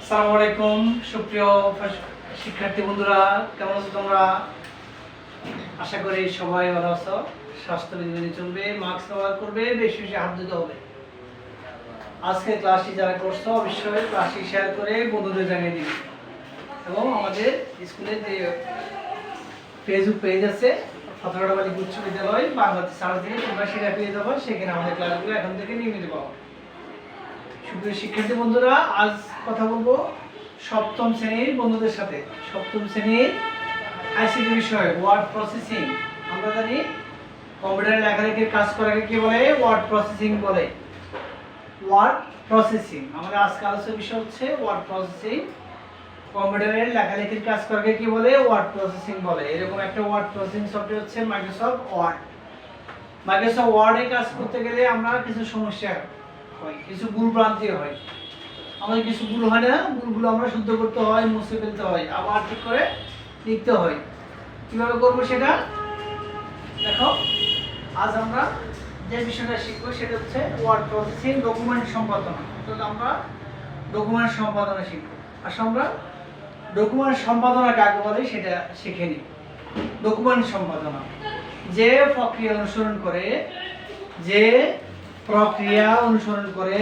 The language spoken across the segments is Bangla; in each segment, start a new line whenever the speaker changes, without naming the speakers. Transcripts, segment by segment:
আসসালামু আলাইকুম সুপ্রিয় শিক্ষার্থী বন্ধুরা, কেমন আছো তোমরা? আশা করি সবাই ভালো আছো। স্বাস্থ্যবিধি মেনে চলবে, মাস্ক ব্যবহার করবে, বেশি বেশি হাত ধুতে হবে। আজকে ক্লাসটি যারা করছো অবশ্যই ক্লাসটি শেয়ার করে বন্ধুদের জানিয়ে দিবে এবং আমাদের স্কুলের যে ফেসবুক পেজ আছে ফাতেমা বালিকা উচ্চ বিদ্যালয় বাংলাতে সার্চ দিয়ে তোমরা সেটা পেয়ে যাবো। সেখানে আমাদের ক্লাসগুলো এখন থেকে নিয়মিত পাবো। সুপ্রিয় শিক্ষার্থী বন্ধুরা, আজ কথা বলবো সপ্তম শ্রেণীর বন্ধুদের সাথে। সপ্তম শ্রেণীর আইসিটি বিষয় ওয়ার্ড প্রসেসিং। আমরা জানি কম্পিউটারে লেখালেখির কাজ করাকে কি বলে? ওয়ার্ড প্রসেসিং বলে। ওয়ার্ড প্রসেসিং আমাদের আজকে আলোচনার বিষয় হচ্ছে ওয়ার্ড প্রসেসিং। কম্পিউটারে লেখালেখির কাজ করাকে কি বলে? ওয়ার্ড প্রসেসিং বলে। এরকম একটা ওয়ার্ড প্রসেসিং সফটওয়্যার হচ্ছে মাইক্রোসফট ওয়ার্ড। মাইক্রোসফট ওয়ার্ডে কাজ করতে গেলে আমরা কিছু সমস্যা হয়, কিছু ভুল ভ্রান্তি হয়। আমাদের কিছু ভুল হয় না, ভুলগুলো আমরা শুদ্ধ করতে হয়, মুছে ফেলতে হয়, আবার ঠিক করে লিখতে হয়। কিভাবে করবো সেটা দেখো। আজ আমরা যে বিষয়টা শিখবো সেটা হচ্ছে ওয়ার্ড প্রসেসিং, ডকুমেন্ট সম্পাদনা। অর্থাৎ আমরা ডকুমেন্ট সম্পাদনা শিখবো। আসলে আমরা ডকুমেন্ট সম্পাদনা কাকে বলে সেটা শিখে নিই। ডকুমেন্ট সম্পাদনা যে প্রক্রিয়া অনুসরণ করে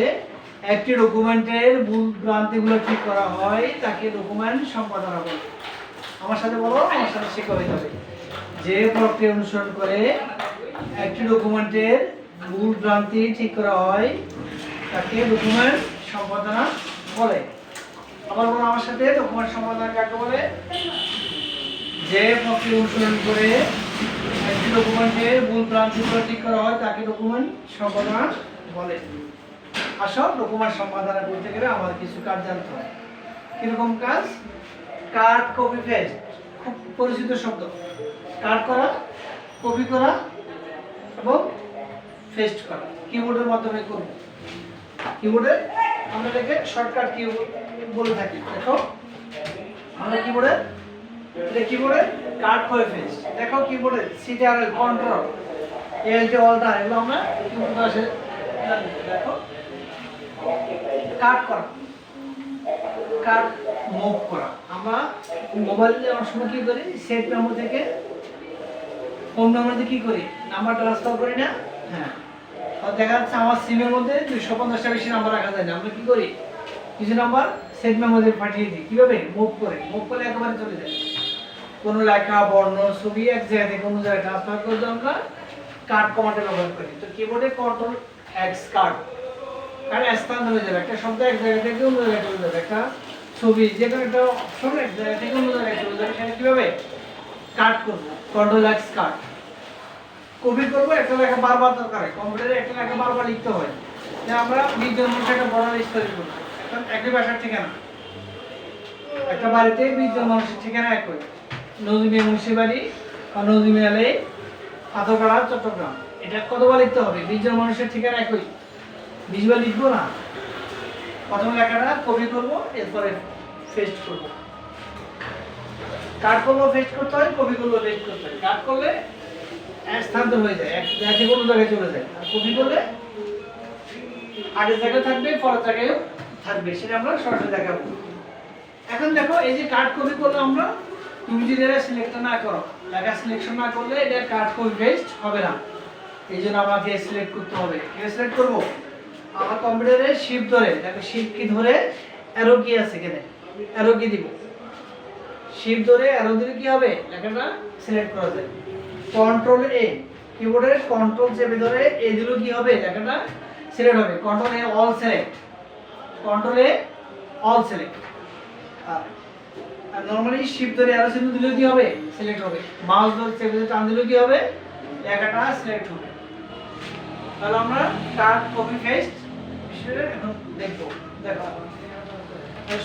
একটি ডকুমেন্টের ভুল ভ্রান্তিগুলো ঠিক করা হয় তাকে ডকুমেন্ট সম্পাদনা বলে। আমার সাথে বলো, আমার সাথে শেখা হয়ে যাবে। যে প্রক্রিয়া অনুসরণ করে একটি ডকুমেন্টের ভুল ভ্রান্তি ঠিক করা হয় তাকে ডকুমেন্ট সম্পাদনা বলে। আবার বলো আমার সাথে, ডকুমেন্ট সম্পাদনা কাকে বলে? যে প্রক্রিয়া অনুসরণ করে একটি ডকুমেন্টের ভুল ভ্রান্তিগুলো ঠিক করা হয় তাকে ডকুমেন্ট সম্পাদনা বলে। আসল ডকুমেন্ট সম্পাদনা করতে গেলে আমাদের কিছু কাজ জানতে হয়। কিরকম কাজ? কাট, কপি, পেস্ট, খুব পরিচিত শব্দ। কাট করা, কপি করা এবং পেস্ট করা কিবোর্ডের মাধ্যমে করব। কিবোর্ডে আমরা এটাকে শর্টকাট কি বলে থাকি। দেখো আমরা কিবোর্ডে কাট, কপি, পেস্ট। দেখো কিবোর্ডে সিটিআরএল, কন্ট্রোল, এলটি, অল্টার এগুলো আমরা কিবোর্ডে আসে জানি। দেখো কাট করা, কাট মুভ করা। আমরা মোবাইলে অনেক সময় কি করি, সেট মেমো থেকে হোম মেমোতে কি করি, নাম্বার ট্রান্সফার করি না? হ্যাঁ, দেখা যাচ্ছে আমার সিমের মধ্যে 250টা বেশি নাম্বার রাখা যায় না। আমরা কি করি, কিছু নাম্বার সেট মেমোতে পাঠিয়ে দিই। কিভাবে? মুভ করে একেবারে চলে যায়। কোনো লেখা, বর্ণ, ছবি এক জায়গা থেকে অন্য জায়গায় ট্রান্সফার করতে আমরা কাট কমান্ডে ব্যবহার করি। তো কিবোর্ডে কন্ট্রোল এক্স, কাট, কারণ স্থান হয়ে যাবে। একটা শব্দ এক জায়গা থেকে অন্য জায়গায় চলে যাবে, একটা ছবি যে কোনো একটা অপশন এক জায়গা থেকে অন্য জায়গায় চলে যাবে। সেটা কিভাবে কাট করবো? কন্ট্রোল এক্স, কাট। কপি করবো, একটা লেখা বারবার দরকার হয়, কম্পিউটারে একটা লেখা বারবার লিখতে হয়। যে আমরা 20 জন মানুষ একটা বড় লিস্ট তৈরি করবো, এখন একই বাসার ঠিকানা, একটা বাড়িতে 20 জন মানুষের ঠিকানা একই। নজরুল মুন্সিবাড়ি বা নজরুল আলী, পাথরপাড়া, চট্টগ্রাম। এটা কতবার লিখতে হবে? 20 জন মানুষের ঠিকানা একই, 20 বার লিখবো না। প্রথমে লেখাটা কপি করবো, এরপরে পেস্ট করবো। কাট করবো, পেস্ট করতে হয়, কপি করবো, পেস্ট করতে হয়। কাট করলে স্থানান্তর হয়ে যায়, এক জায়গা থেকে অন্য জায়গায় চলে যায়। আর কপি করলে আগের জায়গায় থাকবে, পরের জায়গায়ও থাকবে। সেটা আমরা সরাসরি দেখাবো। এখন দেখো, এই যে কাট কপি করলে আমরা, তুমি যদি এটা সিলেক্ট না করো, লেখা সিলেকশন না করলে এটা কাট কপি পেস্ট হবে না। এই জন্য আমাকে সিলেক্ট করতে হবে। সিলেক্ট করবো আমার কম্পিউটারে শিফট ধরে, দেখো শিফট কি ধরে অ্যারো কি আছে এখানে, অ্যারো কি দিব। শিফট ধরে অ্যারো দিলে কি হবে? লেখাটা সিলেক্ট করা যায়। কন্ট্রোল এ, কিবোর্ডের কন্ট্রোল চেপে ধরে এ দিলে কি হবে? লেখাটা সিলেক্ট হবে। কন্ট্রোল এ অল সিলেক্ট, কন্ট্রোল এ অল সিলেক্ট। আর নরমালি শিফট ধরে অ্যারো চিহ্ন দিলে কি হবে? সিলেক্ট হবে। মাউস ধরে চেপে ধরে টান দিলে কি হবে? লেখাটা সিলেক্ট হবে। তাহলে আমরা কাট, কপি, পেস্ট বিষয়টা এখন দেখবো। দেখো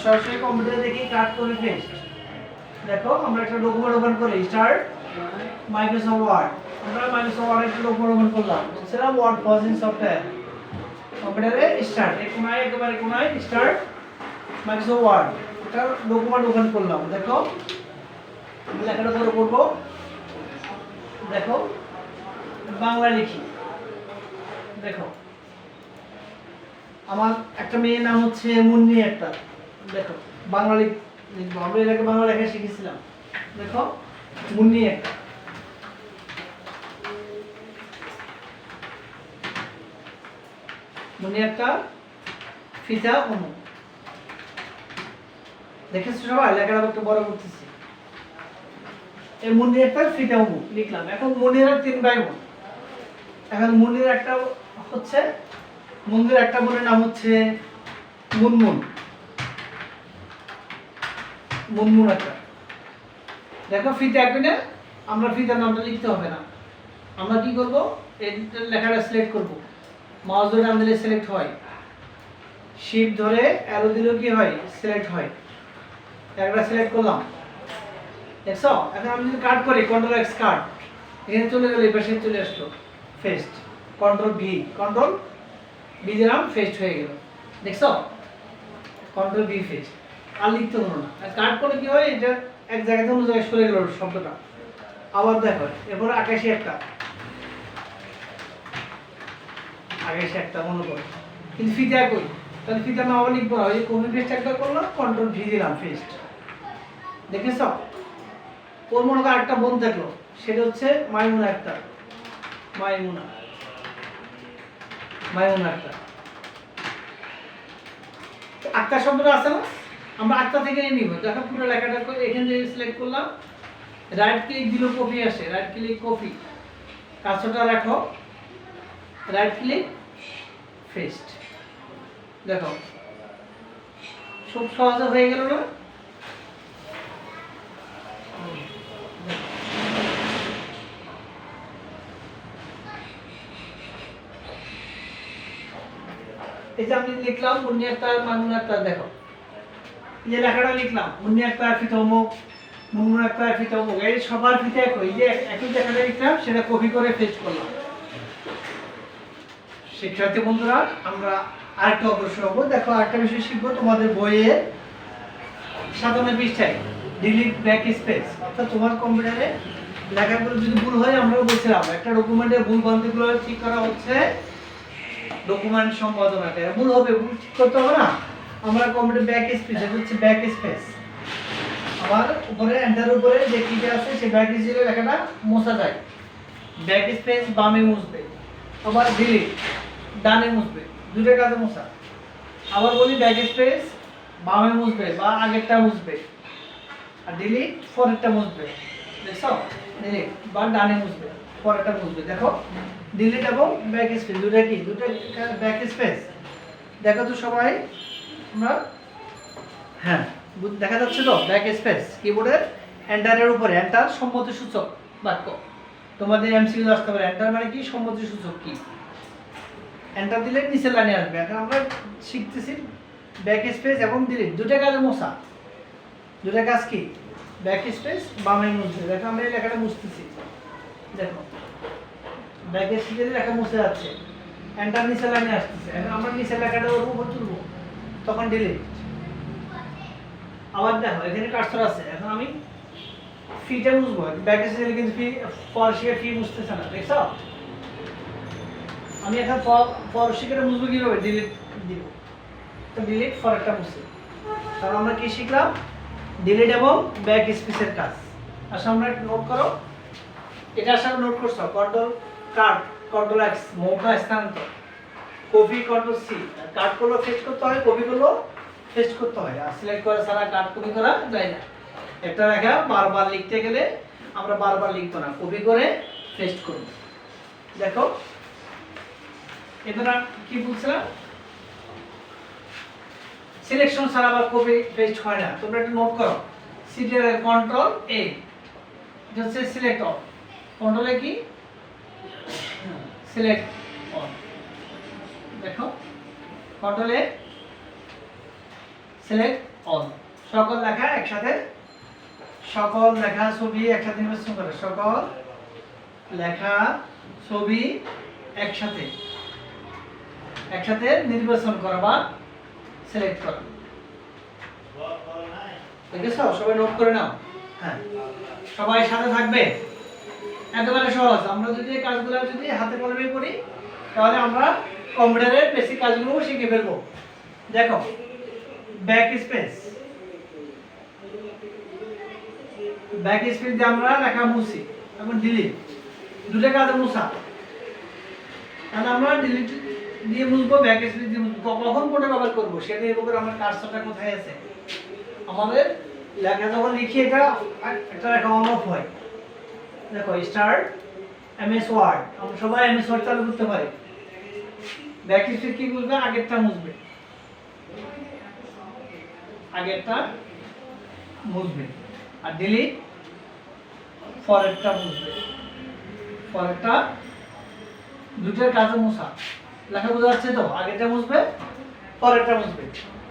সরাসরি কম্পিউটারে দেখি কাট, কপি, পেস্ট। দেখো আমরা একটা ডকুমেন্ট ওপেন করি, স্টার্ট মাইক্রোসফট ওয়ার্ড। আমরা মাইক্রোসফট ওয়ার্ড একটা ডকুমেন্ট ওপেন করলাম, বলছিলাম ওয়ার্ড প্রসেসিং সফটওয়্যার। কম্পিউটারে স্টার্ট, একেবারে কোনায় স্টার্ট মাইক্রোসফট ওয়ার্ড, এটা ডকুমেন্ট ওপেন করলাম। দেখো লেখাটা করে করবো। দেখো বাংলা লিখি। দেখো আমার একটা মেয়ের নাম হচ্ছে মুন্নি, একটা দেখো বাংলা লিখবো, আমরা এটাকে বাংলা লেখা শিখেছিলাম। দেখো মুন্নি একটা, মুন্নি একটা, ফিতা অনু। দেখেছো সবাই? লেখাটা একটু বড় করতেছি। এই মুন্নি একটা, ফিতা অনু লিখলাম। এখন মুন্নির 3 ভাই বোন। এখন মুন্নির একটা হচ্ছে, মুন্নির একটা বোনের নাম হচ্ছে মুনমুন, মুনমুন একটা। দেখো ফিতা এখানে আমরা ফিতার নামটা লিখতে হবে না, আমরা কি করব, এই লেখাটা সিলেক্ট করব, মাউস ধরে টান দিলে সিলেক্ট হয়, শিফট ধরে অ্যারো দিলেও কি হয়, সিলেক্ট হয়। একটা সিলেক্ট করলাম, দেখছো? এখন আমি যদি কাট করি, কন্ট্রোল এক্স কাট, এখানে চলে গেলে এই পাশে চলে আসলো ফেস্ট, কন্ট্রোল ভি দিলাম, ফেস্ট হয়ে গেল। দেখছো? কন্ট্রোল ভি ফেস্ট, আর লিখতে হলো না। আর কাট করলে কি হয়, এটা এক জায়গাতে অন্য জায়গায় সরে গেল শব্দটা। আবার দেখো এরপর আকাশে একটা, আকাশে একটা মনে করো, কিন্তু ফিতা কই, তাহলে ফিতা না আবার লিখবো না, ওই কপি পেস্ট একটা করলাম, কন্ট্রোল ভি দিলাম, পেস্ট। দেখেছ? ওর মনে করো একটা বোন থাকলো, সেটা হচ্ছে মাইমুনা একটা, মাইমুনা, মাইমুনা একটা। আক্তার শব্দটা আছে না, আমরা আক্তার থেকে নিব। দেখো পুরো লেখাটা করে এখান থেকে সিলেক্ট করলাম, রাইট ক্লিক দিল, কপি আসে, রাইট ক্লিক কপি, কার্সরটা রাখো, রাইট ক্লিক পেস্ট। দেখো খুব সহজে হয়ে গেল না? এই যে আমি লিখলাম মুন্নি আক্তার, মামুন আক্তার। দেখো এই যে লেখাটা লিখলাম, মুন্নি আক্তার ফিতা অমুক, মামুন আক্তার ফিতা অমুক, এই সবার ফিতা একই, যে একই লেখাটা লিখলাম সেটা কপি করে পেস্ট করলাম। শিক্ষার্থী বন্ধুরা, আমরা আরেকটা অগ্রসর হবো। দেখো আরেকটা বিষয় শিখবো, তোমাদের বইয়ে 57 পৃষ্ঠায় ডিলিট ব্যাক স্পেস, অর্থাৎ তোমার কম্পিউটারে লেখাগুলো যদি ভুল হয়, আমরা বলছিলাম একটা ডকুমেন্টের ভুল ভ্রান্তিগুলো ঠিক করা হচ্ছে ডকুমেন্ট সম্পাদনাতে। ভুল হবে, ভুল ঠিক করতে হবে না, আমরা কম্পিউটার ব্যাক স্পেস, এটা হচ্ছে ব্যাক স্পেস, আবার উপরে এন্টার উপরে যে কিটা আছে সেই ব্যাক স্পেসের লেখাটা মোছা যায়, ব্যাক স্পেস বামে মুছবে, আবার ডিলিট ডানে মুছবে, দুটো কাজে মোছা। আবার বলি ব্যাক স্পেস বামে মুছবে বা আগেরটা মুছবে, আর ডিলিট পরেরটা মুছবে। দেখছো? ডিলিট বা ডানে মুছবে, পরেরটা মুছবে। দেখো ডিলিট এবং ব্যাক স্পেস দুটো কি, দুটো ব্যাক স্পেস। দেখো তো সবাই, আমরা হ্যাঁ দেখা যাচ্ছে তো ব্যাক স্পেস কিবোর্ডের এন্টারের উপরে, এন্টার সম্মতি সূচক বাক্য। তোমাদের এমসিকিউ আসতে পারে, এন্টার মানে কি, সম্মতি সূচক কি। এন্টার দিলে নিচে লাইনে আসবে। এখন আমরা শিখতেছি ব্যাক স্পেস এবং ডিলিট, দুটো কাজে মোছা। দুটো কাজ কি, ব্যাক স্পেস বামে মুছবে। দেখো আমরা এই লেখাটা মুছতেছি, দেখো ব্যাক স্পেসের লেখা মুছে যাচ্ছে, এন্টার নিচে লাইনে আসতেছে। এখন আমরা নিচের লেখাটা ওর উপর তুলবো, তখন ডিলিট। আবার দেখো এখানে কার্সর আছে, এখন আমি ফিটা মুছবো, ব্যাক স্পেসে কিন্তু ফি ফরশিকে ফি মুছতেছে না। দেখছো? আমি এখন ফরশিকে মুছবো কিভাবে, ডিলিট দিব, তো ডিলিট ফরটা মুছে। তাহলে আমরা কি শিখলাম, ডিলিট এবং ব্যাক স্পেসের কাজ। আচ্ছা আমরা নোট করো, এটা আসলে নোট করছো, কন্ট্রোল কাট, কন্ট্রোল এক্স মৌখা স্থানান্তর, কপি কন্ট্রোল সি, কাট করলো পেস্ট করতে হয়, কপি করলো পেস্ট করতে হয়, আর সিলেক্ট করা ছাড়া কাট কপি করা যায় না। একটা লেখা বারবার লিখতে গেলে আমরা বারবার লিখবো না, কপি করে পেস্ট করব। দেখো এটা কি বলছিলাম, সিলেকশন ছাড়া আবার কপি পেস্ট হয় না। তোমরা একটু নোট করো, সিরিয়াল কন্ট্রোল এ, এটা হচ্ছে সিলেক্ট অল, কন্ট্রোল এ কি, সিলেক্ট অল। দেখো কন্ট্রোল এ সিলেক্ট অল, সকল লেখা একসাথে, সকল লেখা ছবি একসাথে নির্বাচন করে, সকল লেখা ছবি একসাথে, একসাথে নির্বাচন করা বা সিলেক্ট করা। দেখেছো? সবাই নোট করে নাও। হ্যাঁ সবাই সাথে থাকবে, একেবারে সহজ। আমরা যদি এই কাজগুলো যদি হাতে কলমে করি, তাহলে আমরা কম্পিউটারের বেসিক কাজগুলো শিখে ফেলবো। দেখো ব্যাক স্পেস দিয়ে আমরা লেখা মুছি এবং ডিলিট, দুটো কাজে মুছা। তাহলে আমরা ডিলিট দিয়ে মুছবো, ব্যাক স্পেস দিয়ে মুছবো। কখন কোনটা ব্যবহার করবো সেটা এর আমার কার্সরটা কোথায় আছে। আমাদের লেখা যখন লিখি এটা একটা লেখা অন অফ হয়। দেখো স্টার্ট এমএস ওয়ার্ড, আমরা সবাই এমএস ওয়ার্ড চালু করতে পারি। ব্যাক স্পেস কি করবে, আগেরটা মুছবে, আগেরটা মুছবে, আর ডিলিট পরেরটা মুছবে, পরেরটা। দুটোর কাজে মুছা। লেখা বোঝা যাচ্ছে তো? আগেরটা মুছবে, পরেরটা মুছবে।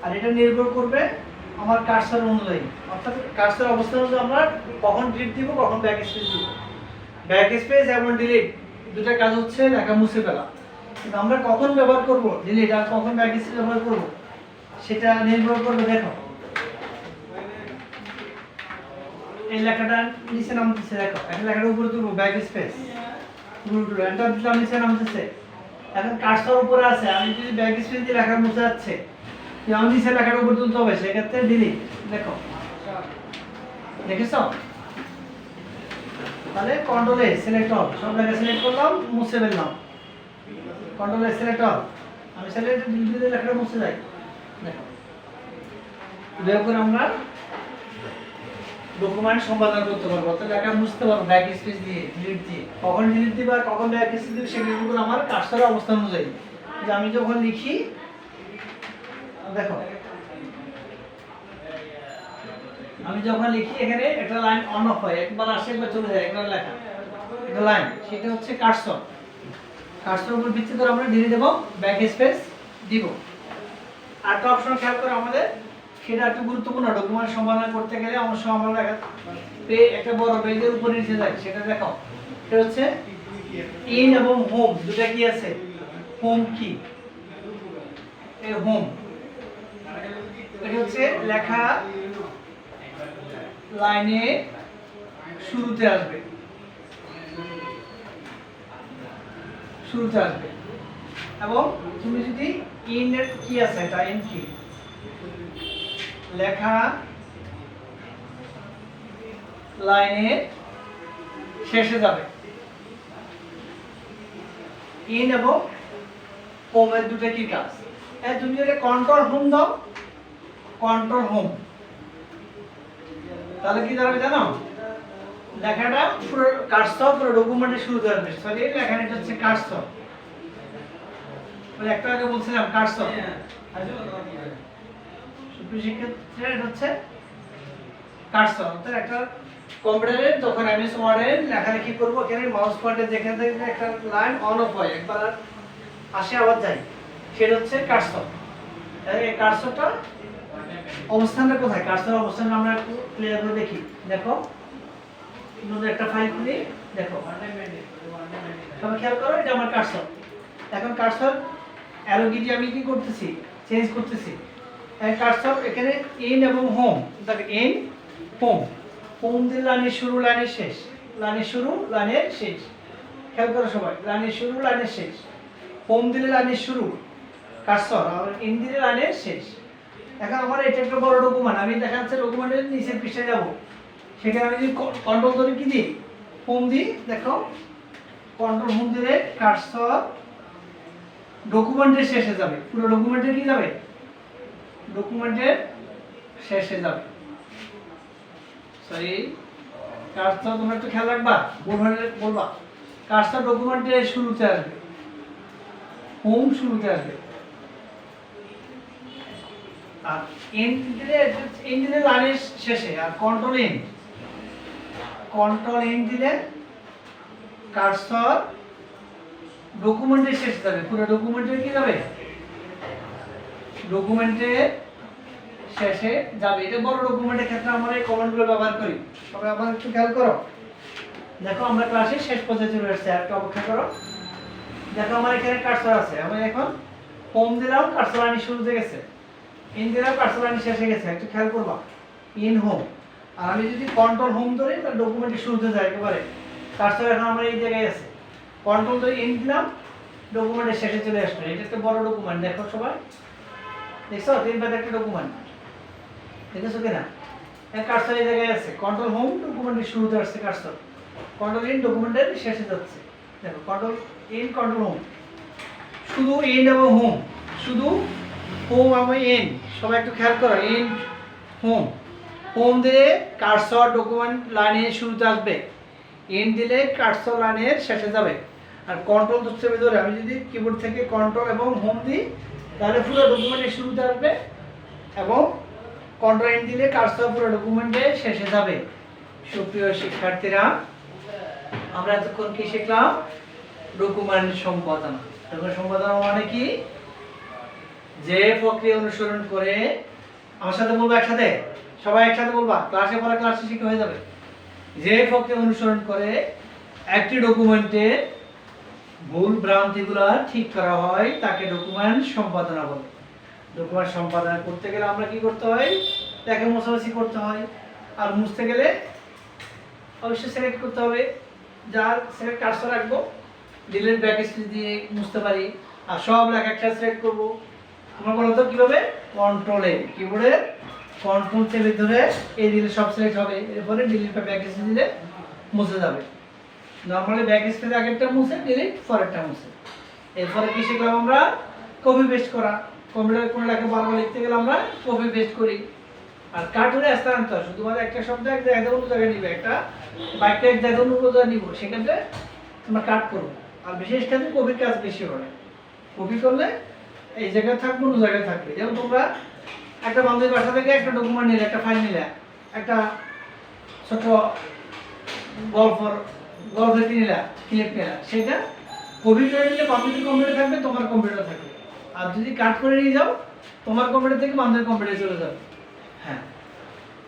আর এটা নির্ভর করবে আমার কার্সর অনুযায়ী, অর্থাৎ কার্সর অবস্থান অনুযায়ী আমরা কখন ডিলিট দিব, কখন ব্যাক স্পেস দিব। ব্যাক স্পেস এবং ডিলিট দুটো কাজ হচ্ছে লেখা মুছে ফেলা, কিন্তু আমরা কখন ব্যবহার করব ডিলিট আর কখন ব্যাক স্পেস ব্যবহার করব সেটা নির্ভর করবে। দেখো এই লেখাটা নিচে নামতেছে, দেখো এখন লেখাটা উপরে তুলবো, ব্যাক স্পেস পুরো এন্টার দিলাম, নিচে নামতেছে। এখন কার্সর উপরে আছে, আমি যদি ব্যাক স্পেস দিয়ে লেখা মুছে যাচ্ছে, আমি নিচে লেখাটা উপরে তুলতে হবে, সেক্ষেত্রে ডিলিট। দেখো দেখেছো? তাহলে কন্ট্রোল এ সিলেক্ট অল, সব লেখা সিলেক্ট করলাম, মুছে ফেললাম। কন্ট্রোল এ সিলেক্ট অল, আমি সিলেক্ট ডিলিট দিয়ে লেখাটা মুছে যাই। দেখো এভাবে করে আমরা ডকুমেন্ট সম্পাদন করতে পারবো, অর্থাৎ লেখা মুছতে পারবো ব্যাক স্পেস দিয়ে, ডিলিট দিয়ে। কখন ডিলিট দিব আর কখন ব্যাক স্পেস দিব সেগুলো উপর আমার কার্সরের অবস্থান অনুযায়ী। যে আমি যখন লিখি, দেখো আমি যখন লিখি এখানে একটা লাইন অন অফ হয়, একবার আসে একবার চলে যায়, একটা লেখা একটা লাইন, সেটা হচ্ছে কার্সর। কার্সর উপর ভিত্তি করে আমরা ডিলিট দেব, ব্যাক স্পেস দিব। আরেকটা অপশন খেয়াল করে আমাদের, সেটা একটু গুরুত্বপূর্ণ। ডকুমেন্ট সম্পাদনা করতে গেলে অবশ্য আমরা একটা বড় পেজের উপরে নিচে যাই, সেটা দেখাও। এটা হচ্ছে ইন এবং হোম, দুটো কি আছে, হোম কি, এই হোম। এটা হচ্ছে লেখা লাইনে শুরুতে আসবে, শুরুতে আসবে। এবং তুমি যদি ইন এর কি আছে, এটা ইন কি, লেখা লাইনে শেষে যাবে। ইন এবং হোম এর দুটো কি কাজ, তুমি যদি কন্ট্রোল হোম দাও, কন্ট্রোল হোম, তাহলে কি দাঁড়াবে জানো, লেখাটা পুরো কার্সর পুরো ডকুমেন্টের শুরুতে আসবে। সরি, লেখাটা হচ্ছে কার্সর, ওই একটা আগে বলছিলাম কার্সর। শিক্ষার্থীরা এটা হচ্ছে কার্সর, অর্থাৎ একটা কম্পিউটারে যখন এমএস ওয়ার্ডে লেখালেখি করবো, এখানে মাউস পয়েন্টার যেখান থেকে একটা লাইন অন অফ হয়, একবার আসে আবার যায়, সেটা হচ্ছে কার্সর। এই কার্সরটা অবস্থানটা কোথায়, কার্সর অবস্থান আমরা একটু ক্লিয়ার করে দেখি। দেখো নতুন একটা ফাইল খুলি, দেখো সবাই খেয়াল করো, এটা আমার কার্সর। এখন কার্সর অ্যারো কি আমি কি করতেছি, চেঞ্জ করতেছি। কার্সর এখানে ইন এবং হোম, দেখো ইন হোম, হোম দিলে লাইনের শুরু লাইনের শেষ, লাইনের শুরু লাইনের শেষ। খেয়াল করো সবাই, লাইনের শুরু লাইনের শেষ। হোম দিলে লাইনের শুরু কার্সর, আর ইন দিলে লাইনের শেষ। এখন আমার এটা একটা বড় ডকুমেন্ট, আমি দেখা যাচ্ছে ডকুমেন্টের নিচের পৃষ্ঠায় যাব, সেখানে আমি যদি কন্ট্রোল ধরে কি দিই, হোম দিই, দেখো কন্ট্রোল হোম দিলে কার্সর ডকুমেন্টের শেষে যাবে, পুরো ডকুমেন্টের কি যাবে, ডকুমেন্টের শেষে যাবে। সরি, কার্সর তোমরা একটু খেয়াল রাখবা, বলবা কার্সর ডকুমেন্টের শুরুতে আসবে, হোম শুরুতে আসবে, আর ইন দিলে লাইনের শেষে, আর কন্ট্রোল ইন দিলে কার্সর ডকুমেন্টের শেষে যাবে, পুরো ডকুমেন্টের কি যাবে, ডকুমেন্টের শেষে যাবে। এটা বড় ডকুমেন্টের ক্ষেত্রে আমরা এই কমান্ডগুলো ব্যবহার করি, তবে আবার একটু খেয়াল করো। দেখো আমরা ক্লাসে শেষ পর্যায়ে চলে আসছি, একটু অপেক্ষা করো। দেখো আমার এখানে কার্সর আছে, আমি এখন হোম দিলাম, কার্সর লাইন শুরুতে গেছে, ইন দিলাম, কার্সর লাইন শেষে গেছে, একটু খেয়াল করবা, ইন হোম। আর আমি যদি কন্ট্রোল হোম ধরি, তাহলে ডকুমেন্টের শুরুতে যায় একেবারে, কার্সর এখন আমরা এই জায়গায় আছে, কন্ট্রোল ধরে ইন দিলাম, ডকুমেন্টের শেষে চলে আসবে। এটা একটা বড় ডকুমেন্ট, দেখো সবাই দেখছো, 3 পেজ একটা ডকুমেন্ট। দেখেছো কিনা? কার্সর এই জায়গায় আছে, কন্ট্রোল হোম ডকুমেন্টের শুরুতে আসছে কার্সর, কন্ট্রোল ইন ডকুমেন্টের শেষে যাচ্ছে। দেখো কন্ট্রোল ইন কন্ট্রোল হোম, শুধু ইন এবং হোম, শুধু হোম এবং ইন, সবাই একটু খেয়াল করো। ইন হোম, হোম দিলে কার্সর ডকুমেন্ট লাইনের শুরুতে আসবে, ইন দিলে কার্সর লাইনের শেষে যাবে। আর কন্ট্রোল চেপে ধরে আমি যদি কিবোর্ড থেকে কন্ট্রোল এবং হোম দিই তাহলে পুরো ডকুমেন্টের শুরুতে আসবে, এবং কন্ট্রোল ইন দিলে কার্সর পুরো ডকুমেন্টের শেষে যাবে। সুপ্রিয় শিক্ষার্থীরা, আমরা এতক্ষণ কি শিখলাম? ডকুমেন্ট সম্পাদনা। ডকুমেন্ট সম্পাদনা মানে কি? যে প্রক্রিয়া অনুসরণ করে, আমার সাথে বলবো একসাথে, সবাই একসাথে বলবা, ক্লাসে পড়া ক্লাসে শিখে হয়ে যাবে। যে প্রক্রিয়া অনুসরণ করে একটি ডকুমেন্টের ভুল ভ্রান্তিগুলো ঠিক করা হয় তাকে ডকুমেন্ট সম্পাদনা বলে। ডকুমেন্ট সম্পাদনা করতে গেলে আমরা কি করতে হয়? তাকে মোছামুছি করতে হয়। আর মুছতে গেলে অবশ্যই সিলেক্ট করতে হবে, যার সিলেক্ট কার্সর রাখবো, ডিলিট ব্যাকস্পেস দিয়ে মুছতে পারি। আর সব লেখা একটা সিলেক্ট করবো, তোমরা বলো তো কিভাবে? কন্ট্রোলে, কিবোর্ডের কন্ট্রোল চেপে ধরে এই দিলে সব সিলেক্ট হবে, এরপরে ডিলিট বা ব্যাকস্পেস দিলে মুছে যাবে। নরমালি ব্যাকস্পেস আগেরটা মুছে, ডিলিট পরেরটা মুছে। এরপরে কি শিখলাম আমরা? কপি পেস্ট করা। কম্পিউটারে কোনো লেখা বারবার লিখতে গেলে আমরা কপি পেস্ট করি। আর কার্টুনে স্থানান্তর, শুধুমাত্র একটা শব্দ এক জায়গায় অন্য জায়গায় নিবে, একটা বাক্য এক জায়গায় অন্য জায়গায় নিব, সেক্ষেত্রে আমরা কাট করবো। আর বিশেষ ক্ষেত্রে কপির কাজ বেশি হয়। কপি করলে এই জায়গায় থাকবে, অন্য জায়গায় থাকবে। যেমন তোমরা একটা বান্ধবী বাসা থেকে একটা ডকুমেন্ট নিলে, একটা ফাইল নিলে, একটা ছোট গল্পের নিলা, ক্লিপ নিলা, সেটা কপি করে নিলে বান্ধবীর কম্পিউটার থাকবে, তোমার কম্পিউটার থাকবে। আর যদি কাট করে নিয়ে যাও, তোমার কম্পিউটার থেকে বান্ধবীর কম্পিউটারে চলে যাবে। হ্যাঁ,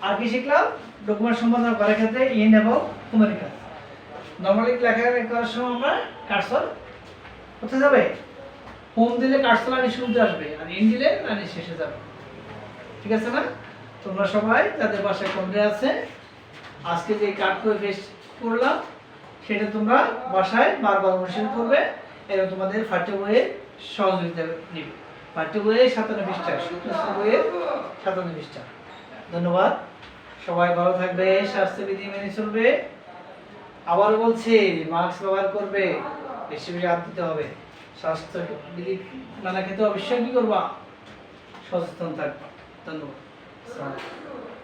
আর কি শিখলাম? ডকুমেন্ট সম্পাদনা করার ক্ষেত্রে ইন এবং হোমের কাজ। নরমালি লেখালেখি করার সময় আমরা কার্সর কোথায় যাবে? হোম দিলে কার্সর লাইনের শুরুতে আসবে, আর ইন দিলে লাইনের শেষে যাবে। ঠিক আছে না? তোমরা সবাই যাদের বাসায় কম্পিউটার আছে, আজকে যে কাট করে পেস্ট করলাম সেটা তোমরা বাসায় বারবার অনুশীলন করবে, এবং তোমাদের পাঠ্য বইয়ের সহযোগিতা নিবে। পাঠ্য বইয়ের 57 পৃষ্ঠা, বইয়ের 57 পৃষ্ঠা। ধন্যবাদ, সবাই ভালো থাকবে, স্বাস্থ্যবিধি মেনে চলবে। আবার বলছি, মাস্ক ব্যবহার করবে, বেশি বেশি হাত দিতে হবে, স্বাস্থ্যবিধি মানা খেতে অবশ্যই কি করবা? সচেতন থাকবা। ধন্যবাদ।